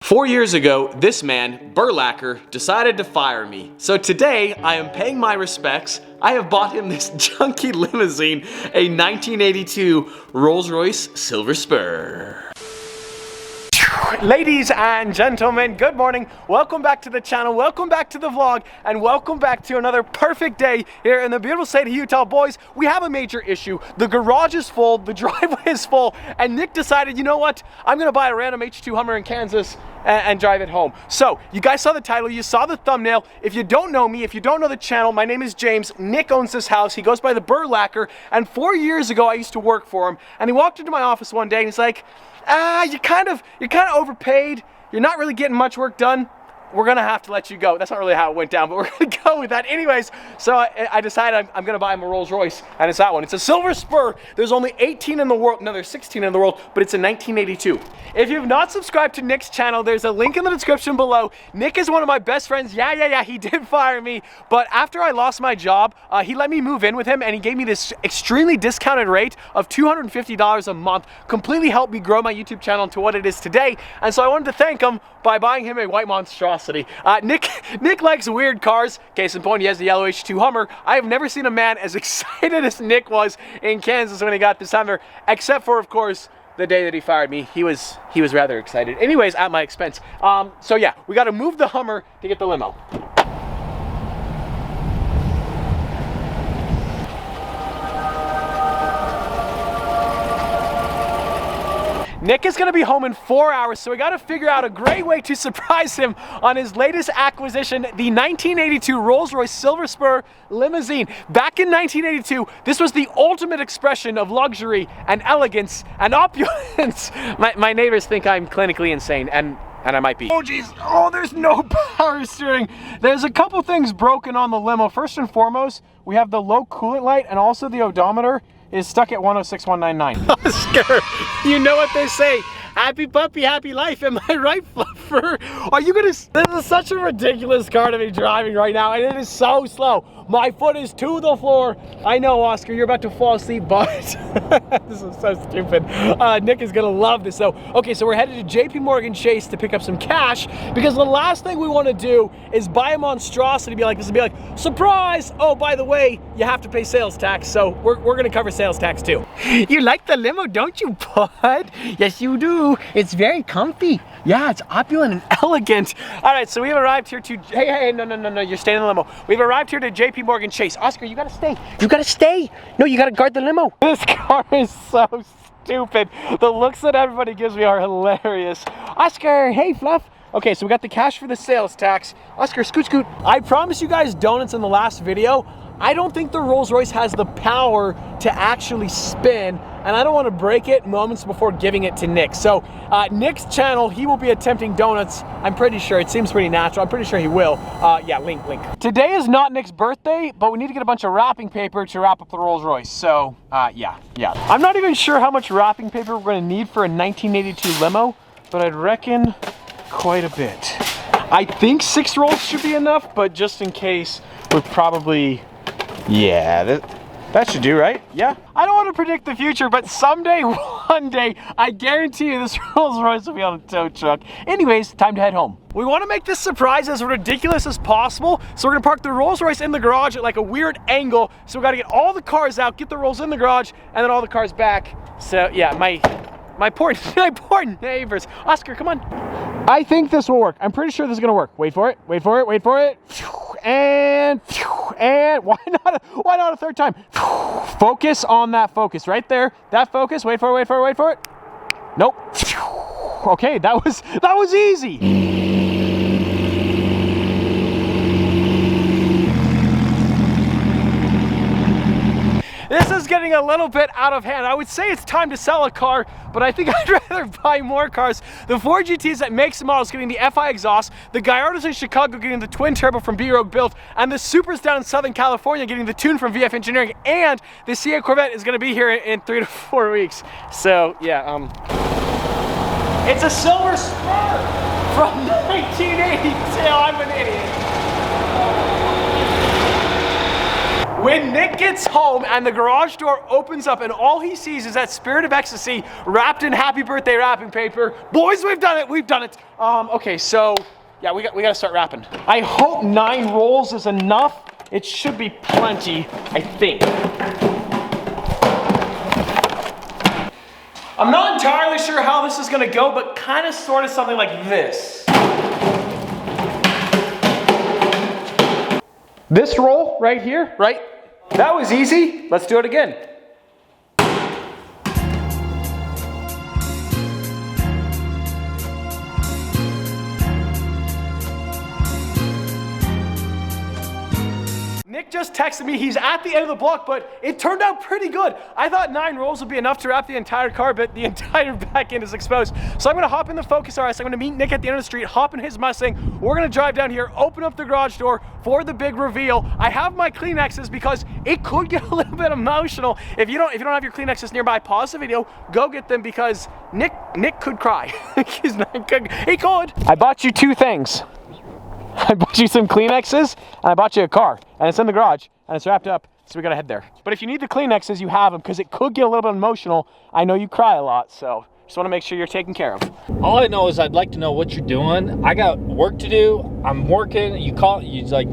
4 years ago, this man, Burlacker, decided to fire me. So today, I am paying my respects. I have bought him this junky limousine, a 1982 Rolls-Royce Silver Spur. Ladies and gentlemen, good morning. Welcome back to the channel, welcome back to the vlog, and welcome back to another perfect day here in the beautiful state of Utah. Boys, we have a major issue. The garage is full, the driveway is full, and Nick decided, you know what? I'm gonna buy a random H2 Hummer in Kansas and drive it home. So, you guys saw the title, you saw the thumbnail. If you don't know me, if you don't know the channel, my name is James. Nick owns this house. He goes by the Burlacker, and 4 years ago, I used to work for him, and he walked into my office one day and he's like, you're kind of overpaid. You're not really getting much work done. We're gonna have to let you go. That's not really how it went down, but we're gonna go with that anyways. So I decided I'm gonna buy him a Rolls Royce, and it's that one. It's a Silver Spur. There's only 18 in the world. No, there's 16 in the world, but it's a 1982. If you've not subscribed to Nick's channel, there's a link in the description below. Nick is one of my best friends. Yeah, he did fire me, but after I lost my job, he let me move in with him, and he gave me this extremely discounted rate of $250 a month. Completely helped me grow my YouTube channel to what it is today, and so I wanted to thank him by buying him a white monstrosity. Nick likes weird cars. Case in point, he has the yellow H2 Hummer. I have never seen a man as excited as Nick was in Kansas when he got this Hummer, except for, of course, the day that he fired me. He was rather excited. Anyways, at my expense. So yeah, we got to move the Hummer to get the limo. Nick is gonna be home in 4 hours, so we gotta figure out a great way to surprise him on his latest acquisition, the 1982 Rolls-Royce Silver Spur limousine. Back in 1982, this was the ultimate expression of luxury and elegance and opulence. My neighbors think I'm clinically insane, and I might be. Oh geez, oh there's no power steering. There's a couple things broken on the limo. First and foremost, we have the low coolant light, and also the odometer is stuck at 106,199. Oscar, you know what they say, happy puppy, happy life, am I right, Fluffer? Are you gonna, this is such a ridiculous car to be driving right now, and it is so slow. My foot is to the floor. I know, Oscar, you're about to fall asleep, but this is so stupid. Nick is gonna love this though. Okay, so we're headed to JP Chase to pick up some cash, because the last thing we wanna do is buy a monstrosity, be like, this would be like, surprise! Oh, by the way, you have to pay sales tax, so we're gonna cover sales tax too. You like the limo, don't you, bud? Yes, you do. It's very comfy. Yeah, it's opulent and elegant. All right, so we've arrived here to, hey, no, you're staying in the limo. We've arrived here to JP Chase. Oscar, you gotta stay. You gotta stay. No, you gotta guard the limo. This car is so stupid. The looks that everybody gives me are hilarious. Oscar, hey, Fluff. Okay, so we got the cash for the sales tax. Oscar, scoot. I promised you guys donuts in the last video. I don't think the Rolls-Royce has the power to actually spin, and I don't want to break it moments before giving it to Nick. So Nick's channel, he will be attempting donuts. I'm pretty sure, it seems pretty natural. I'm pretty sure he will. Yeah, link. Today is not Nick's birthday, but we need to get a bunch of wrapping paper to wrap up the Rolls-Royce. So yeah. I'm not even sure how much wrapping paper we're gonna need for a 1982 limo, but I'd reckon quite a bit. I think 6 rolls should be enough, but just in case, we're probably, yeah, that should do, right? Yeah. I don't want to predict the future, but someday, one day, I guarantee you this Rolls Royce will be on a tow truck. Anyways, time to head home. We want to make this surprise as ridiculous as possible, so we're gonna park the Rolls Royce in the garage at like a weird angle. So we gotta get all the cars out, get the Rolls in the garage, and then all the cars back. So yeah, my poor neighbors. Oscar, come on. I think this will work. I'm pretty sure this is gonna work. Wait for it. And why not a third time? Focus on that focus right there. That focus. Wait for it. Nope. Okay, that was easy. This is getting a little bit out of hand. I would say it's time to sell a car, but I think I'd rather buy more cars. The Ford GTs that makes the model is getting the FI exhaust, the Gallardo's in Chicago getting the twin turbo from B-Rogue built, and the Supers down in Southern California getting the tune from VF Engineering, and the Sea Corvette is gonna be here in 3 to 4 weeks. So yeah, it's a Silver Spur from 1982. I'm an idiot. When Nick gets home and the garage door opens up and all he sees is that Spirit of Ecstasy wrapped in happy birthday wrapping paper. Boys, we've done it, we've done it. Okay, so, yeah, we gotta start wrapping. I hope 9 rolls is enough. It should be plenty, I think. I'm not entirely sure how this is gonna go, but kind of sort of something like this. This roll right here, right? That was easy. Let's do it again. Nick just texted me he's at the end of the block, but it turned out pretty good. I thought 9 rolls would be enough to wrap the entire car, but the entire back end is exposed. So I'm gonna hop in the Focus RS, I'm gonna meet Nick at the end of the street, hop in his Mustang, we're gonna drive down here, open up the garage door for the big reveal. I have my Kleenexes because it could get a little bit emotional. If you don't have your Kleenexes nearby, pause the video, go get them because Nick could cry. He could. I bought you 2 things. I bought you some Kleenexes, and I bought you a car, and it's in the garage, and it's wrapped up, so we gotta head there. But if you need the Kleenexes, you have them, because it could get a little bit emotional. I know you cry a lot, so just wanna make sure you're taken care of. All I know is I'd like to know what you're doing. I got work to do. I'm working. You like...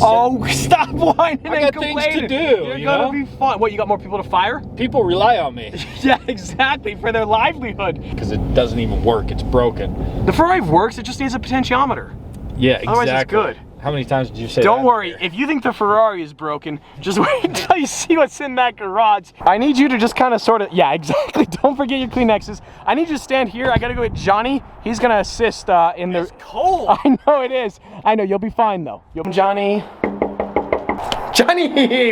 Oh, stop whining I and got things complaining. to do, You're you gonna know? be fine. What, you got more people to fire? People rely on me. Yeah, exactly, for their livelihood. Because it doesn't even work. It's broken. The Ferrari works, it just needs a potentiometer. Yeah, exactly. Otherwise it's good. How many times did you say Don't that? worry, if you think the Ferrari is broken, just wait until you see what's in that garage. I need you to just kind of sort of, yeah, exactly. Don't forget your Kleenexes. I need you to stand here. I gotta go get Johnny. He's gonna assist in the... It's cold. I know it is. I know, you'll be fine though. Johnny,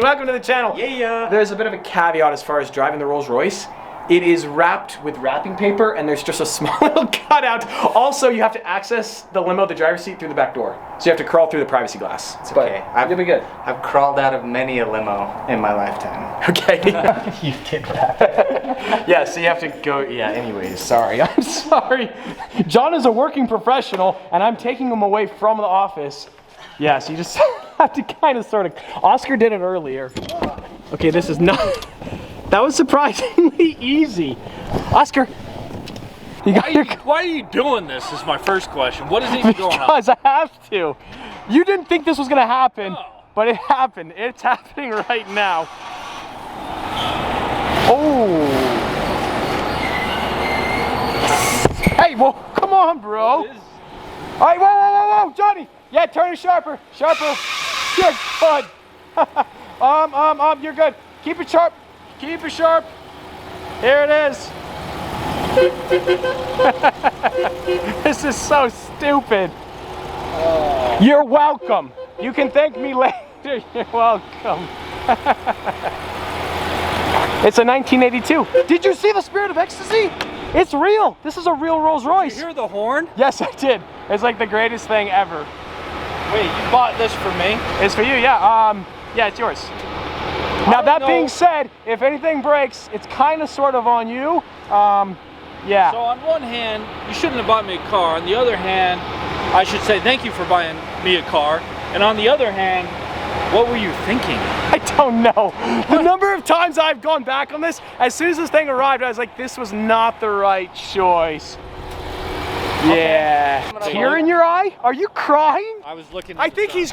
welcome to the channel. Yeah. There's a bit of a caveat as far as driving the Rolls Royce. It is wrapped with wrapping paper and there's just a small little cutout. Also, you have to access the limo, the driver's seat, through the back door. So you have to crawl through the privacy glass. It's okay. You'll be good. I've crawled out of many a limo in my lifetime. Okay. You did that. Yeah, so you have to go, yeah, anyways, sorry. I'm sorry. John is a working professional and I'm taking him away from the office. Yeah, so you just have to kind of sort of, Oscar did it earlier. Okay, this is not, that was surprisingly easy. Oscar, you got your... Why are you doing this is my first question. What is even going on? Because I have to. You didn't think this was gonna happen, No. but it happened. It's happening right now. Oh. Hey, well, come on, bro. All right, whoa, Johnny. Yeah, turn it sharper. You're good. You're good. Keep it sharp. Keep it sharp. Here it is. This is so stupid. You're welcome. You can thank me later. You're welcome. It's a 1982. Did you see the Spirit of Ecstasy? It's real. This is a real Rolls Royce. You hear the horn? Yes, I did. It's like the greatest thing ever. Wait, you bought this for me? It's for you, yeah. Yeah, it's yours. Now that being said, if anything breaks, it's kind of sort of on you. Yeah. So on one hand, you shouldn't have bought me a car. On the other hand, I should say thank you for buying me a car. And on the other hand, what were you thinking? I don't know. The number of times I've gone back on this, as soon as this thing arrived, I was like, this was not the right choice. Yeah. Okay. Tear in your eye? Are you crying? I was looking. I think he's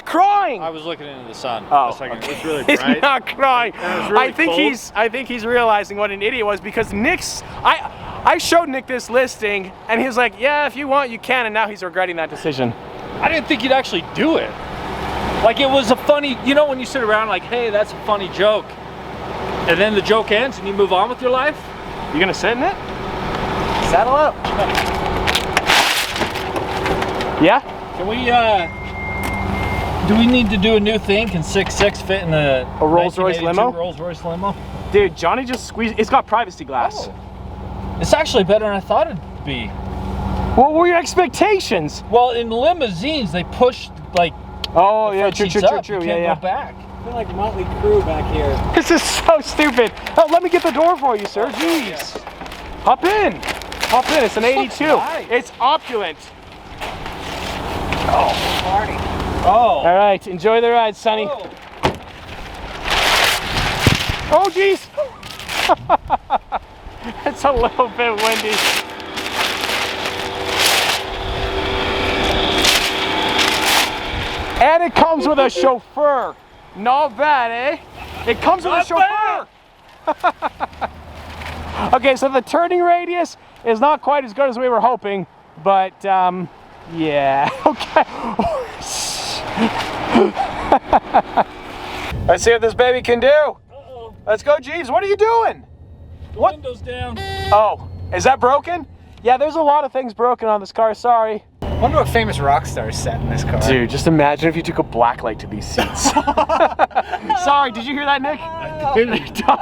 crying. I was looking into the sun. Oh, a second. okay. It was really He's bright. not crying. And it was really I think he's realizing what an idiot was because I showed Nick this listing and he was like, yeah, if you want, you can, and now he's regretting that decision. I didn't think you'd actually do it. Like it was a funny, you know when you sit around like, hey, that's a funny joke. And then the joke ends and you move on with your life? You gonna sit in it? Saddle up. Yeah? Can we, do we need to do a new thing? Can 6'6" fit in a Rolls-Royce limo? Rolls-Royce limo? Dude, Johnny just squeezed, it's got privacy glass. Oh. It's actually better than I thought it'd be. What were your expectations? Well, in limousines, they push, like, Oh, yeah, front true, seats true, true, up. true, You yeah, can't yeah. go back. I feel like Motley Crue back here. This is so stupid. Oh, let me get the door for you, sir. Jeez. Hop in. Hop in. It's an 82. nice. It's opulent. Party. Oh. All right, enjoy the ride, Sonny. Oh. Oh, geez. It's a little bit windy. And it comes with a chauffeur. Not bad, eh? It comes with a chauffeur. Okay, so the turning radius is not quite as good as we were hoping, but yeah. Okay. Let's see what this baby can do. Uh-oh. Let's go, Jeeves. What are you doing? The What? window's down. Oh, is that broken? Yeah, there's a lot of things broken on this car. Sorry. I wonder what famous rock stars sat in this car. Dude, just imagine if you took a blacklight to these seats. Sorry, did you hear that, Nick?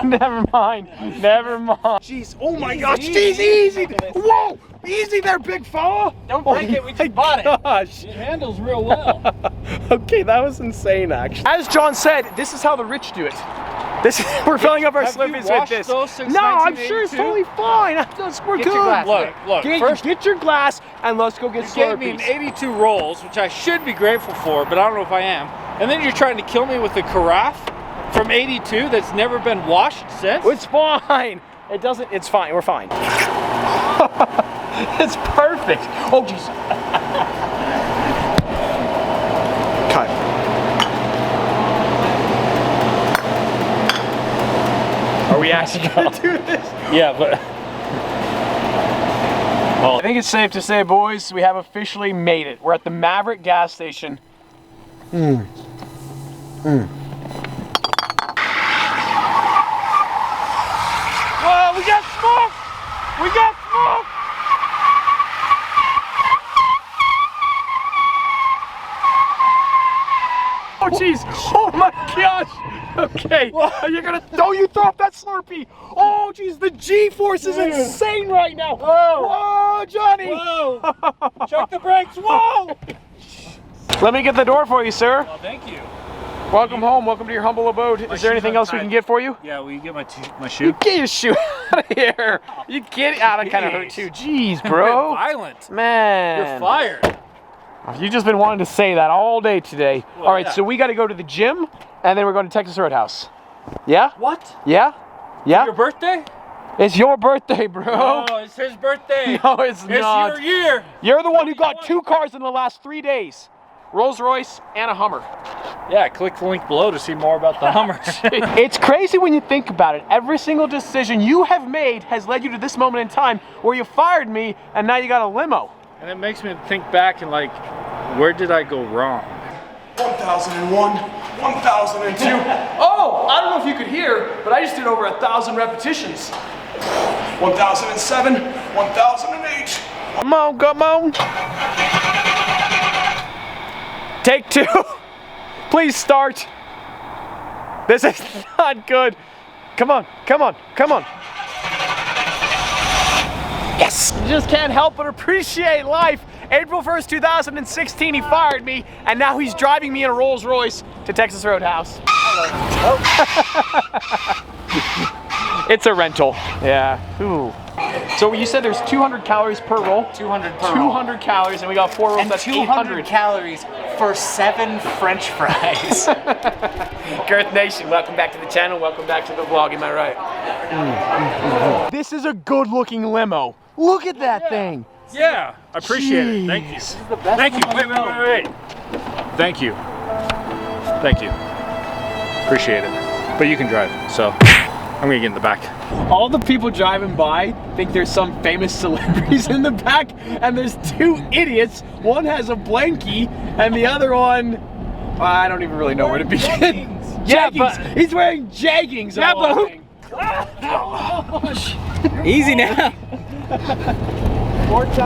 Never mind. Never mind. Jeez, oh my gosh, jeez, easy. Whoa, easy there, big fella. Don't break it, we just bought it. Gosh. It handles real well. Okay, that was insane, actually. As John said, this is how the rich do it. We're filling up our Have you Slurpees with washed this. those since No, I'm sure it's 1982? totally fine. We're Get good. your glass. Look, First, get your glass and let's go get you Slurpees. gave me an 82 rolls, which I should be grateful for, but I don't know if I am. And then you're trying to kill me with a carafe from 82 that's never been washed since? It's fine. It doesn't, it's fine. We're fine. It's perfect. Oh, jeez. Cut. Are we actually going to do this? Yeah, but... I think it's safe to say, boys, we have officially made it. We're at the Maverick gas station. Whoa, we got smoke! We got smoke! Oh, jeez. Oh, my gosh. Okay. You're going to... Don't you throw up that Slurpee. Oh, jeez. The G-force is insane right now. Whoa! Whoa, Johnny. Whoa! Check the brakes! Whoa! Let me get the door for you, sir. Well, thank you. Welcome home. Welcome to your humble abode. Is there anything else we can get for you? Yeah, will you get my shoe? Get your shoe out of here. You get out. I kind of hurt too. Jeez, bro. Violent. Man. You're fired. You've just been wanting to say that all day today. Well, All right, yeah. so we got to go to the gym, and then we're going to Texas Roadhouse. Yeah? What? Yeah? Yeah? Your birthday? It's your birthday, bro. No, it's his birthday. No, it's It's not. your year. You're the one who got 2 cars in the last 3 days. Rolls Royce and a Hummer. Yeah, click the link below to see more about the Hummer. It's crazy when you think about it. Every single decision you have made has led you to this moment in time where you fired me and now you got a limo. And it makes me think back and like, where did I go wrong? 1001, 1002. Oh, I don't know if you could hear, but I just did over 1,000 repetitions. 1007, 1008. Come on, come on. Take 2. Please start. This is not good. Come on, come on, come on. Yes! You just can't help but appreciate life. April 1st, 2016, he fired me, and now he's driving me in a Rolls Royce to Texas Roadhouse. It's a rental. Yeah. Ooh. So you said there's 200 calories per roll? 200 per roll. 200 calories, and we got 4 rolls. And That's 200 800 calories for 7 French fries. Girth Nation, welcome back to the channel. Welcome back to the vlog. Am I right? This is a good-looking limo. Look at that thing. Yeah, I appreciate it. Thank you. Thank you. Wait. Thank you. Thank you. Appreciate it. But you can drive, so I'm gonna get in the back. All the people driving by think there's some famous celebrities in the back, and there's 2 idiots. One has a blankie, and the other one, I don't even really know where to begin. Yeah, Jaggings. but- He's wearing jaggings. Yeah, of but all who- things. Easy now.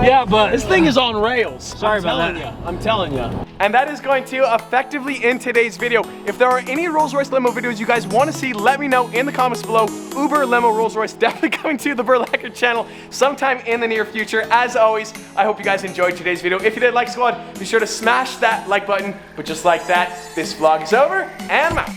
Yeah, but This thing is on rails. Sorry about that. I'm telling you. And that is going to effectively end today's video. If there are any Rolls Royce limo videos you guys want to see, let me know in the comments below. Uber, limo, Rolls Royce, definitely coming to the Burlacker channel sometime in the near future. As always, I hope you guys enjoyed today's video. If you did, like squad, be sure to smash that like button. But just like that, this vlog is over, and I'm out.